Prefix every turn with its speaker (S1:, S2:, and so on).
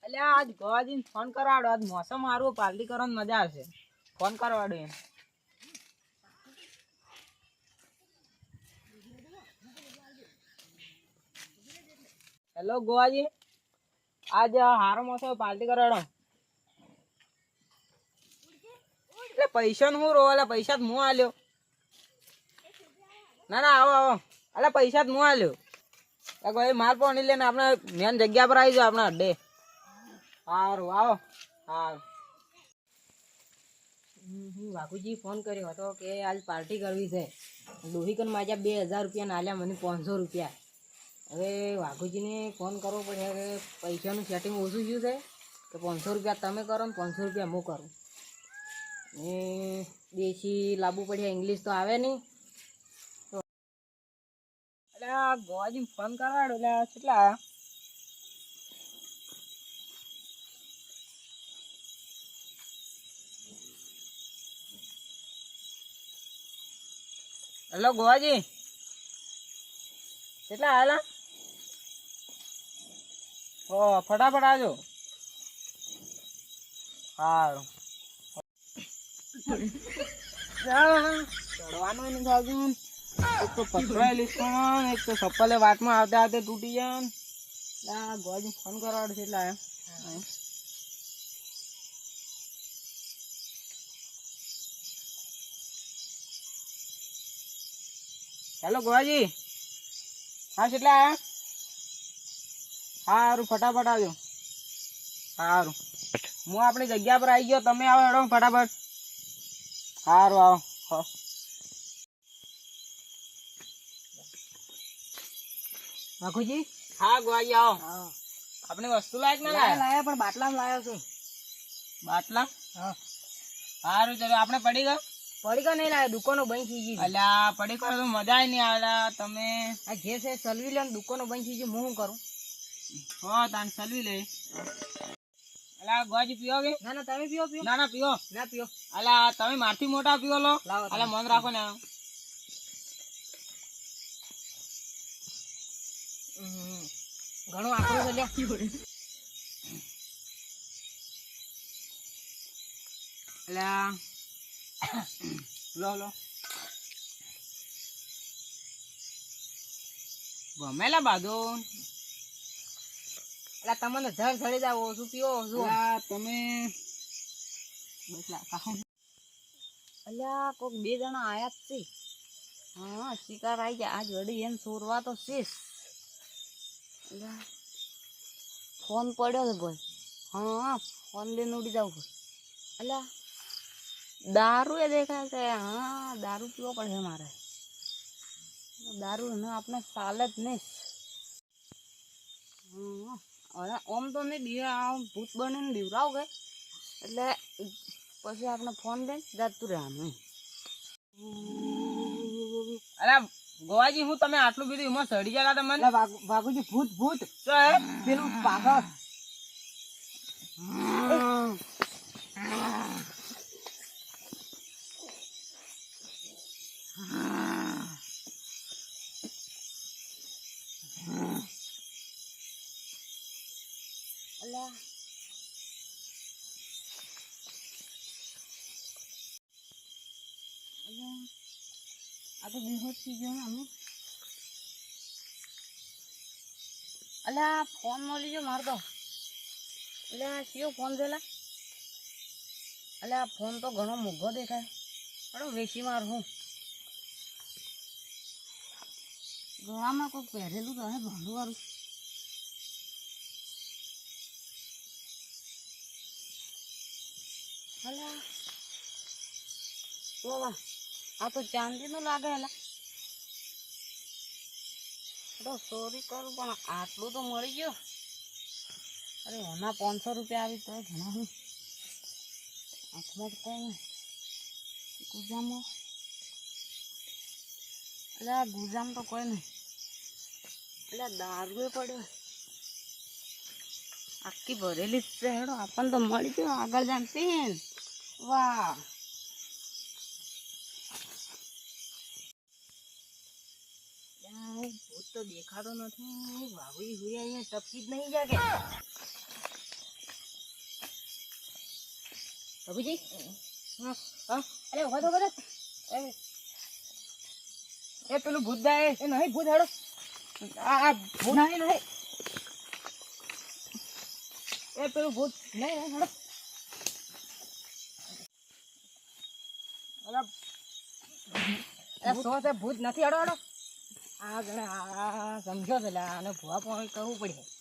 S1: અલ્યા આજ ગોવાજીને ફોન કરાવડો, આજ મોસમ સારું, પાર્ટી કરવાની મજા આવશે. ફોન કરાવડો એમ. હેલો ગોવાજી, આજ સારો મોસમ, પાર્ટી કરાવડો. એટલે પૈસા નું હું રો, એટલે પૈસા જ હું આલ્યો. ના ના આવો આવો, એટલે પૈસા જ હું આલ્યો. કોઈ માલ પાણી લઈને આપણે મેન જગ્યા પર આવી જાવ, આપણા અડ્ડે. સારું આવો. સારું. વાઘુજી ફોન કર્યો હતો કે આજ પાર્ટી કરવી છે. લોહીકન માજા 2000 રૂપિયા નાલ્યા, મને 500 રૂપિયા. હવે વાઘુજીને ફોન કરવો પડે કે પૈસાનું સેટિંગ ઓછું થયું છે, કે 500 રૂપિયા તમે કરો ને 500 રૂપિયા હું કરું. ને દેશી લાવવું પડે, ઇંગ્લિશ તો આવે નહીં. એટલે ગોવાજી ફોન કરાડો, એટલે કેટલા આવ્યા? હેલો ગોવાજી, કેટલા આવેલા? ઓ ફટાફટ આવજો. સારું. ચડવાનું નથી આવતું. એક તો પથરાય લીધું, એક તો ચપ્પલે વાટમાં આવતા આવતા તૂટી જાય. ગોવાજી ફોન કરાવડે છે એટલે આવ્યા. હેલો ગોવાજી, હા કેટલા આવ્યા? સારું ફટાફટ આવજો. સારું, હું આપણી જગ્યા પર આવી ગયો, તમે આવો હેડો ફટાફટ. સારું આવો. વાઘુજી, હા ગોવાજી આવો. આપણે વસ્તુ લાયક ના લાયા? પણ બાટલા લાવ્યો છું. બાટલા? હા. સારું ચલો, આપણે પડી ગયો. પડીકા નહીં લાવે, દુકાનો બંધ થઈ ગઈ. અલ્યા પડીકા તો મજા નહીં આવે. તમે આ જે છે સલવી લે, દુકાનો બંધ થઈ ગઈ, હું શું કરું? હો તાન સલવી લે. અલ્યા ગોવાજી પીવો કે? ના ના તમે પીવો. ના ના પીવો. ના પીવો. અલ્યા તમે મારથી મોટા પીવો લો. અલ્યા મન રાખો ને. ઘણું આકરું છે લ્યા. અલ્યા લો લો ગમેલા બાધો. એટલે તમને જળ ચડી જાવ, શું પીવો શું? તમે બસ અલ્યા કોક 2 જણા આયા જ છે. હા શિકાર આવી ગયા આજ વડી, એમ સોરવા તો શીશ. ફોન પડ્યો છે ભાઈ. હા ફોન લઈને ઉડી જાવ. અલ્યા દારૂ એ દેખાય છે. હા દારૂ પીવો પડે મારે. દારૂ ને આપણે ચાલે જ નહીં. ઓમ તો નહીં બીવા, ભૂત બનીને બીવરાવ કે એટલે પછી આપણે ફોન લઈને જતું રહેવાનું. અરે ગોવાજી, હું તમે આટલું બધું એમાં સડી ગયા તમને? વાઘુજી ભૂત ભૂત પેલું પાછળ. આ તો બેહોશ થઈ ગયો ને અમે. અલ્યા ફોન મળી ગયો મારો તો. અલ્યા કયો ફોન છે? અલ્યા ફોન તો ઘણો મોંઘો દેખાય. પણ વેચી માર હું. ગળામાં કોઈક પહેરેલું તો હે ભાંડું વાળું. અલ્યા વાહ, આ તો ચાંદીનું લાગે. એલા તો ચોરી કરું પણ આટલું તો મળી ગયો. અરે એના 500 રૂપિયા આવી તો ઘણા. હું હાથમાં કઈ ગુજામો. એટલે ગુજામ તો કોઈ નહીં. એટલે દારૂ પડ્યો આખી ભરેલી જ છે. હેડો આપણને તો મળી ગયો આગળ જાણતી. વાહ ભૂત તો દેખાતો નથી. ભાભી હુઈ અહીંયા ટપકી જ નહીં જાગે. બાબુજી અરે ઉભા તો એ પેલું ભૂત જાય એ નહીં ભૂત હેડો આ ભૂત નહીં એ પેલું ભૂત નહીં હેડો સો છે ભૂત નથી હેડો હેડો આ ગણે આ સમજો છે આને ભૂવા પણ કરવું પડે